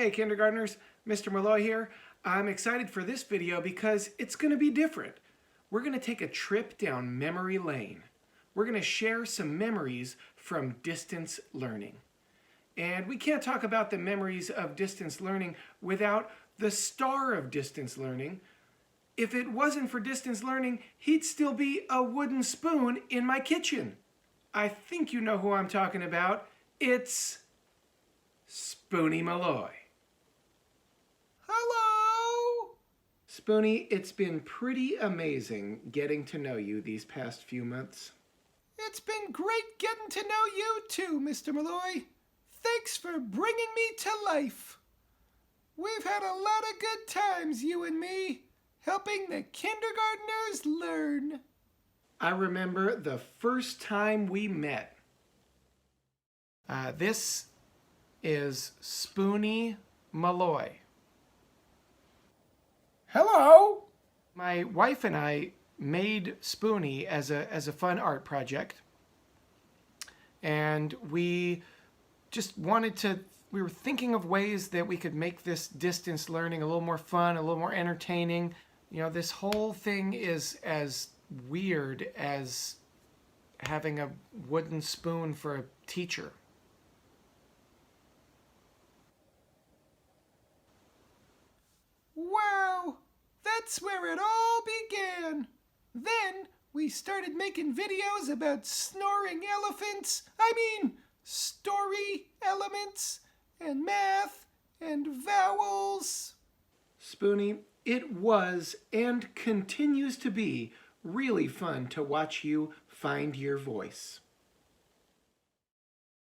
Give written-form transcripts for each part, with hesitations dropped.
Hey kindergartners, Mr. Malloy here. I'm excited for this video because it's going to be different. We're going to take a trip down memory lane. We're going to share some memories from distance learning. And we can't talk about the memories of distance learning without the star of distance learning. If it wasn't for distance learning, he'd still be a wooden spoon in my kitchen. I think you know who I'm talking about. It's Spoony Malloy. Hello! Spoony, it's been pretty amazing getting to know you these past few months. It's been great getting to know you too, Mr. Malloy. Thanks for bringing me to life. We've had a lot of good times, you and me, helping the kindergartners learn. I remember the first time we met. This is Spoony Malloy. Hello! My wife and I made Spoony as a fun art project. And we just we were thinking of ways that we could make this distance learning a little more fun, a little more entertaining. You know, this whole thing is as weird as having a wooden spoon for a teacher. Wow, that's where it all began. Then we started making videos about snoring elephants, story elements, and math, and vowels. Spoony, it was and continues to be really fun to watch you find your voice.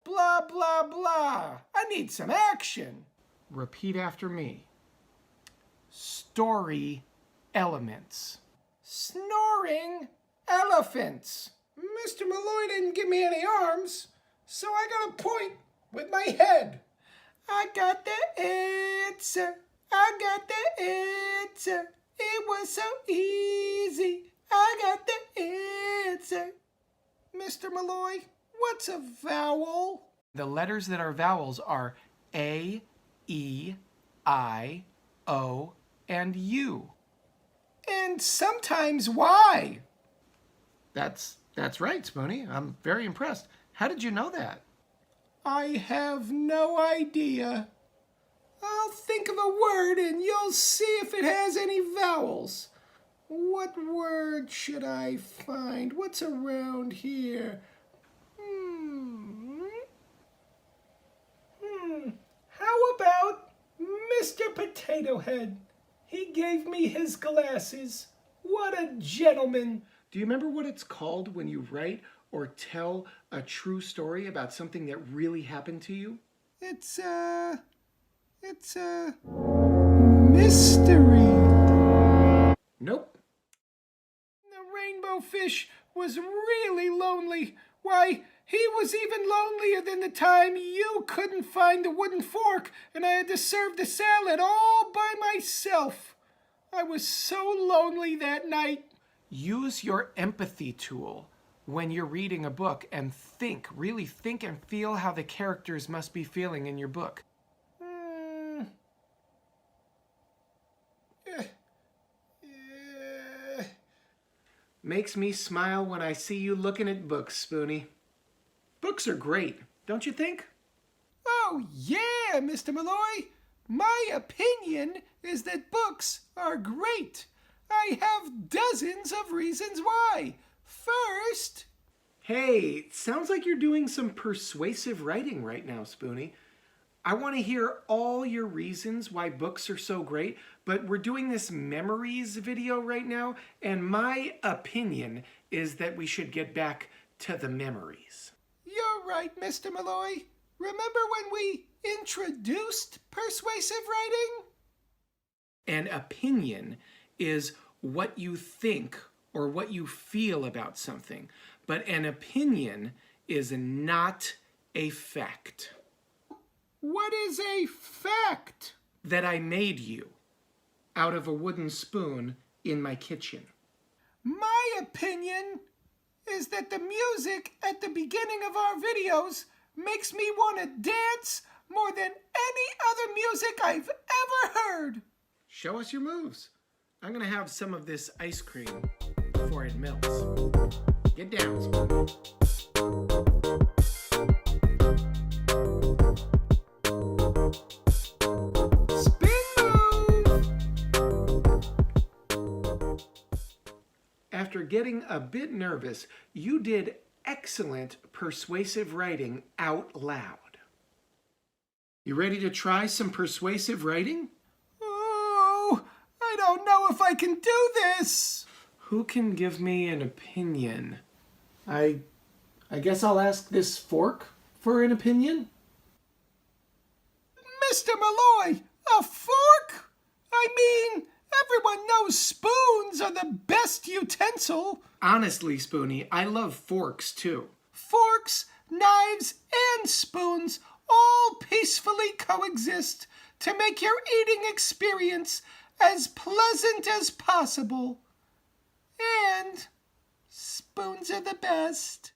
Blah, blah, blah. I need some action. Repeat after me. Story elements. Snoring elephants. Mr. Malloy didn't give me any arms, so I got to point with my head. I got the answer. I got the answer. It was so easy. I got the answer. Mr. Malloy, what's a vowel? The letters that are vowels are A, E, I, O, and U. And sometimes Y. That's right, Spoony. I'm very impressed. How did you know that? I have no idea. I'll think of a word and you'll see if it has any vowels. What word should I find? What's around here? How about Mr. Potato Head? He gave me his glasses. What a gentleman. Do you remember what it's called when you write or tell a true story about something that really happened to you? It's a mystery. Nope. The rainbow fish was really lonely. Why, he was even lonelier than the time you couldn't find the wooden fork and I had to serve the salad all by myself. I was so lonely that night. Use your empathy tool when you're reading a book and really think and feel how the characters must be feeling in your book. Makes me smile when I see you looking at books, Spoony. Books are great, don't you think? Oh yeah, Mr. Malloy. My opinion is that books are great. I have dozens of reasons why. First... Hey, sounds like you're doing some persuasive writing right now, Spoony. I want to hear all your reasons why books are so great, but we're doing this memories video right now, and my opinion is that we should get back to the memories. You're right, Mr. Malloy. Remember when we introduced persuasive writing? An opinion is what you think or what you feel about something, but an opinion is not a fact. What is a fact? That I made you out of a wooden spoon in my kitchen. My opinion is that the music at the beginning of our videos makes me want to dance more than any other music I've ever heard. Show us your moves. I'm gonna have some of this ice cream before it melts. Get down, Spoony. After getting a bit nervous, you did excellent persuasive writing out loud. You ready to try some persuasive writing? Oh, I don't know if I can do this. Who can give me an opinion? I guess I'll ask this fork for an opinion. Mr. Malloy, a fork? I mean, everyone knows spoons are the best utensil. Honestly, Spoony, I love forks too. Forks, knives, and spoons all peacefully coexist to make your eating experience as pleasant as possible. And spoons are the best.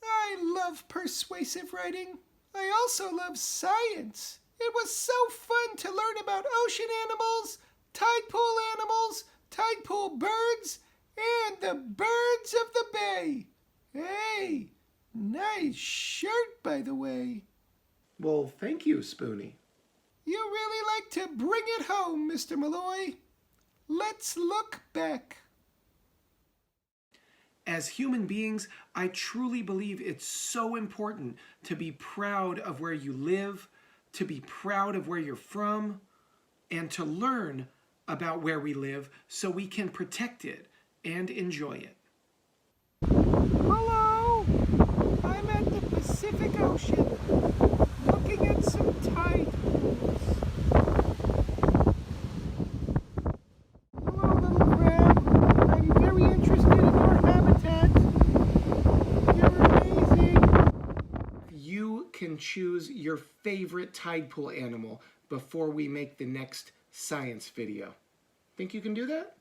I love persuasive writing. I also love science. It was so fun to learn about ocean animals, tide pool birds, and the birds of the bay. Hey, nice shirt, by the way. Well, thank you, Spoony. You really like to bring it home, Mr. Malloy. Let's look back. As human beings, I truly believe it's so important to be proud of where you live, to be proud of where you're from, and to learn about where we live so we can protect it and enjoy it. Hello! I'm at the Pacific Ocean, looking at some tide pools. Hello, little crab. I'm very interested in your habitat. You're amazing. You can choose your favorite tide pool animal before we make the next science video. Think you can do that?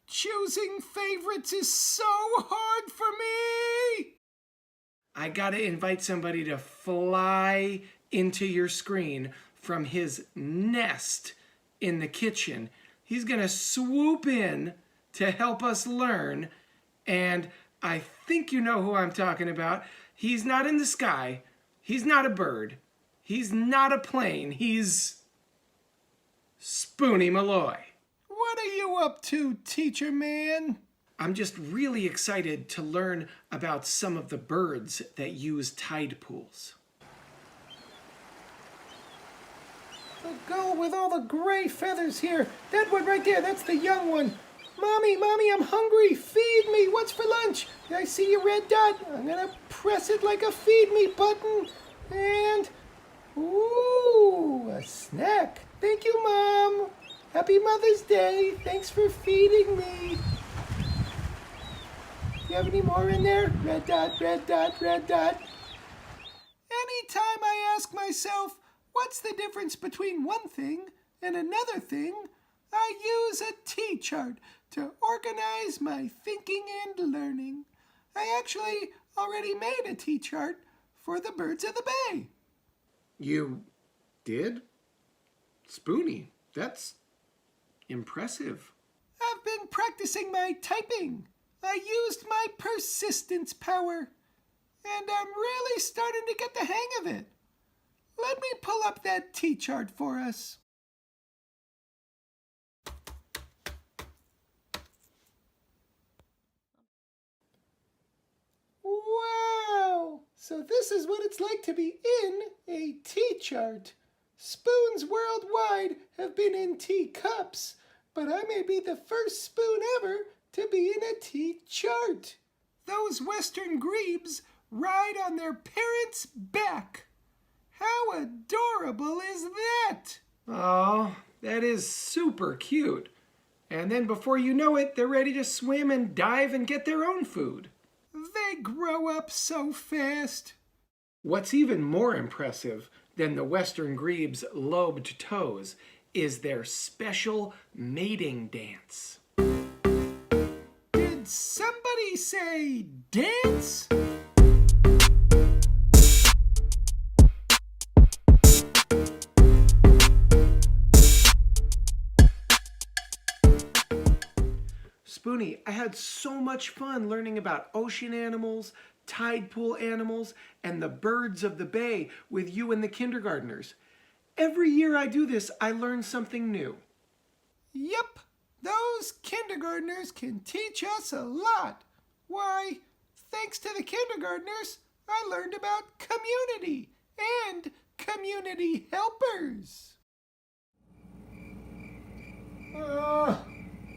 Choosing favorites is so hard for me. I gotta invite somebody to fly into your screen from his nest in the kitchen. He's gonna swoop in to help us learn, and I think you know who I'm talking about. He's not in the sky. He's not a bird. He's not a plane. He's Spoony Malloy. What are you up to, teacher man? I'm just really excited to learn about some of the birds that use tide pools. The gull with all the gray feathers here. That one right there, that's the young one. Mommy, I'm hungry. Feed me. What's for lunch? I see your red dot. I'm gonna press it like a feed me button. And, ooh, a snack. Thank you, Mom. Happy Mother's Day. Thanks for feeding me. Do you have any more in there? Red dot, red dot, red dot. Anytime I ask myself, what's the difference between one thing and another thing, I use a T-chart to organize my thinking and learning. I actually already made a T-chart for the birds of the bay. You did? Spoony, that's impressive. I've been practicing my typing. I used my persistence power, and I'm really starting to get the hang of it. Let me pull up that T-chart for us. Wow! So this is what it's like to be in a T-chart. Spoons worldwide have been in teacups, but I may be the first spoon ever to be in a T-chart. Those western grebes ride on their parents' back. How adorable is that? Oh, that is super cute. And then before you know it, they're ready to swim and dive and get their own food. They grow up so fast. What's even more impressive than the western grebe's lobed toes is their special mating dance. Did somebody say dance? Spoony, I had so much fun learning about ocean animals, tide pool animals, and the birds of the bay with you and the kindergartners. Every year I do this, I learn something new. Yep, those kindergartners can teach us a lot. Why, thanks to the kindergartners, I learned about community and community helpers.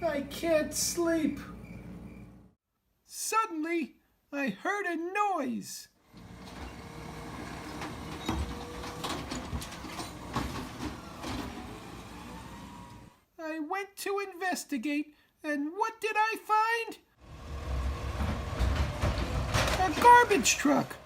I can't sleep. Suddenly, I heard a noise. I went to investigate, and what did I find? A garbage truck.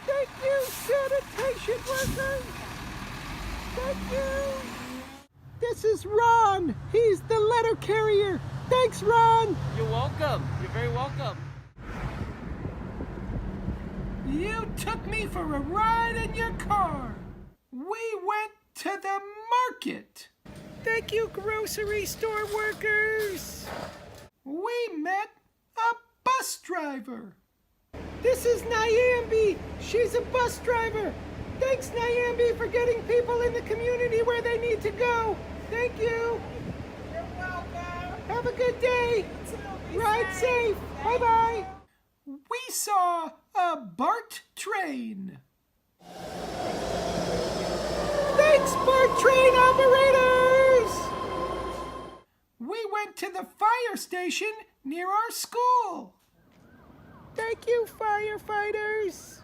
Thank you, sanitation workers. Thank you. This is Ron. He's the letter carrier. Thanks, Ron. You're welcome. You're very welcome. You took me for a ride in your car. We went to the market. Thank you, grocery store workers. We met a bus driver. This is Nyambi. She's a bus driver. Thanks, Nyambi, for getting people in the community where they need to go. Thank you. You're welcome. Have a good day. Ride safe. Bye-bye. We saw a BART train. Thanks, BART train operators. We went to the fire station near our school. Thank you, firefighters.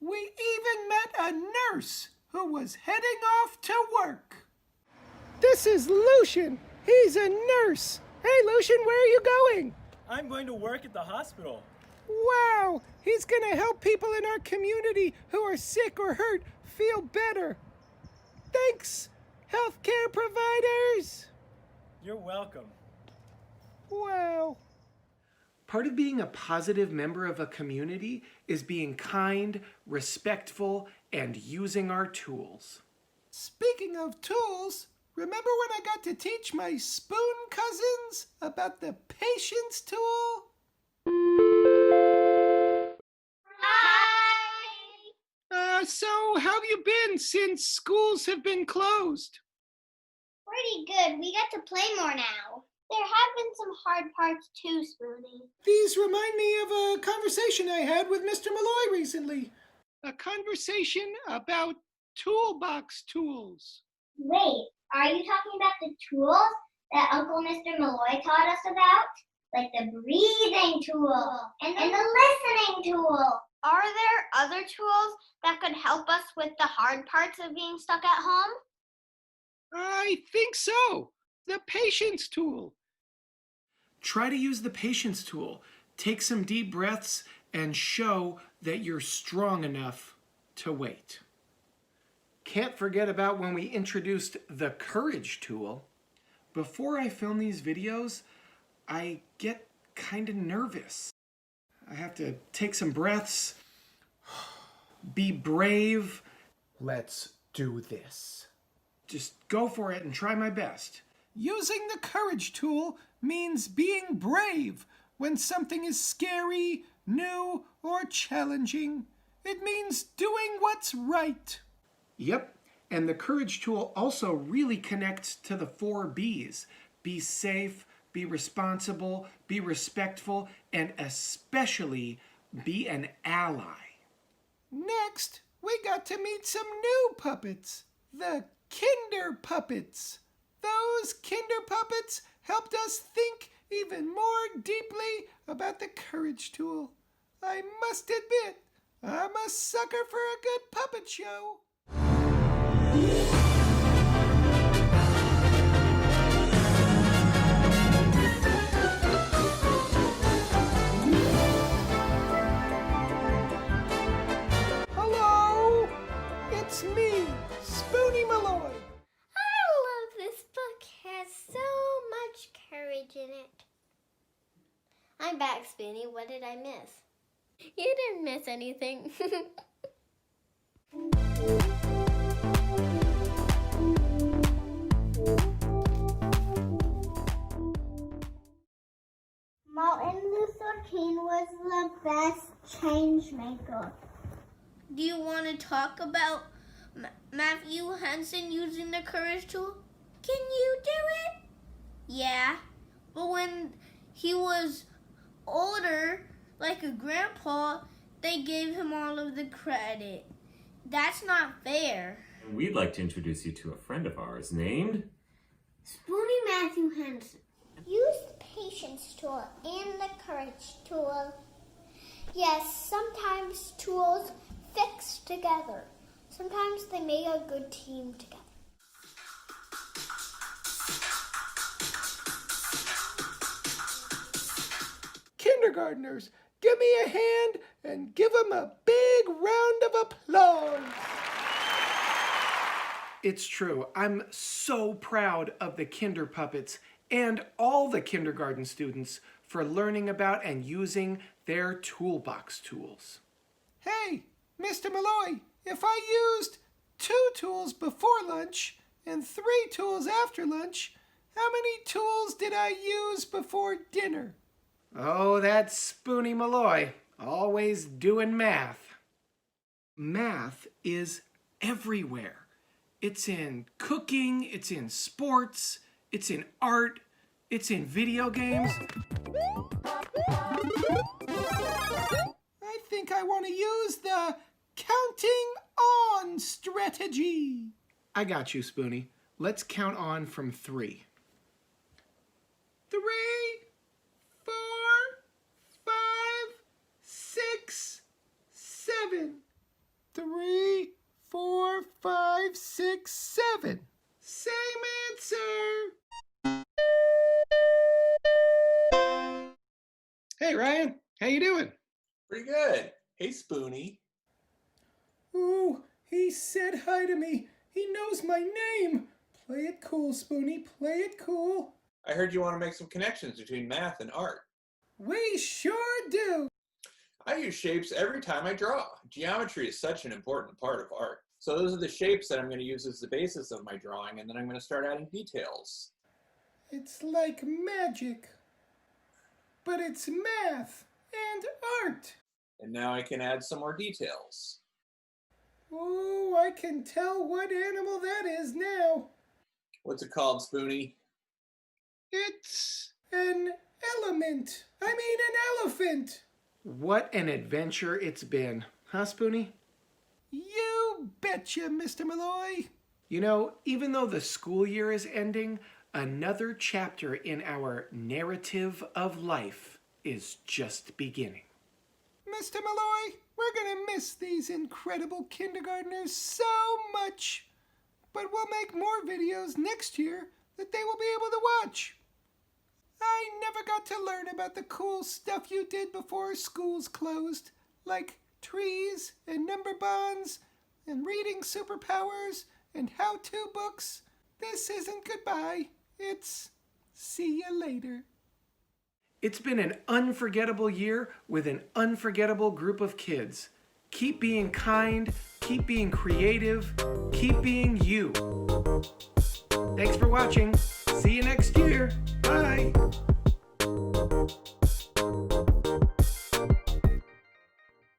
We even met a nurse who was heading off to work. This is Lucian. He's a nurse. Hey, Lucian, where are you going? I'm going to work at the hospital. Wow, he's going to help people in our community who are sick or hurt feel better. Thanks, healthcare providers. You're welcome. Wow. Part of being a positive member of a community is being kind, respectful, and using our tools. Speaking of tools, remember when I got to teach my spoon cousins about the patience tool? Hi. So how have you been since schools have been closed? Pretty good. We get to play more now. There have been some hard parts too, Spoony. These remind me of a conversation I had with Mr. Malloy recently. A conversation about toolbox tools. Wait, are you talking about the tools that Uncle Mr. Malloy taught us about? Like the breathing tool and the listening tool. Are there other tools that could help us with the hard parts of being stuck at home? I think so. The patience tool. Try to use the patience tool. Take some deep breaths and show that you're strong enough to wait. Can't forget about when we introduced the courage tool. Before I film these videos, I get kind of nervous. I have to take some breaths, be brave. Let's do this. Just go for it and try my best. Using the courage tool means being brave when something is scary, new, or challenging. It means doing what's right. Yep, and the courage tool also really connects to the 4 B's. Be safe, be responsible, be respectful, and especially be an ally. Next, we got to meet some new puppets, the Kinder Puppets. Those Kinder Puppets helped us think even more deeply about the courage tool. I must admit, I'm a sucker for a good puppet show. Hello, it's me, Spoony Malloy. I love this book. It has so much courage in it. I'm back, Spoony. What did I miss? You didn't miss anything. He was the best change maker. Do you want to talk about Matthew Henson using the courage tool? Can you do it? Yeah, but when he was older, like a grandpa, they gave him all of the credit. That's not fair. We'd like to introduce you to a friend of ours named Spoony Matthew Henson. Use the patience tool and the courage tool. Yes, sometimes tools fix together. Sometimes they make a good team together. Kindergartners, give me a hand and give them a big round of applause. It's true. I'm so proud of the Kinder Puppets and all the kindergarten students for learning about and using their toolbox tools. Hey, Mr. Malloy, if I used 2 tools before lunch and 3 tools after lunch, how many tools did I use before dinner? Oh, that's Spoony Malloy, always doing math. Math is everywhere. It's in cooking, it's in sports, it's in art, it's in video games. I think I want to use the counting on strategy. I got you, Spoony. Let's count on from 3. 3, 4, 5, 6, 7. 3, 4, 5, 6, 7. Same answer. Hey, Ryan, how you doing? Pretty good. Hey, Spoony. Ooh, he said hi to me. He knows my name. Play it cool, Spoony. Play it cool. I heard you want to make some connections between math and art. We sure do. I use shapes every time I draw. Geometry is such an important part of art. So those are the shapes that I'm going to use as the basis of my drawing, and then I'm going to start adding details. It's like magic. But it's math and art. And now I can add some more details. Oh, I can tell what animal that is now. What's it called, Spoony? It's an element. I mean an elephant. What an adventure it's been, huh, Spoony? You betcha, Mr. Malloy. You know, even though the school year is ending, another chapter in our narrative of life is just beginning. Mr. Malloy, we're gonna miss these incredible kindergartners so much. But we'll make more videos next year that they will be able to watch. I never got to learn about the cool stuff you did before schools closed, like trees and number bonds and reading superpowers and how-to books. This isn't goodbye. It's see you later. It's been an unforgettable year with an unforgettable group of kids. Keep being kind, keep being creative, keep being you. Thanks for watching. See you next year. Bye.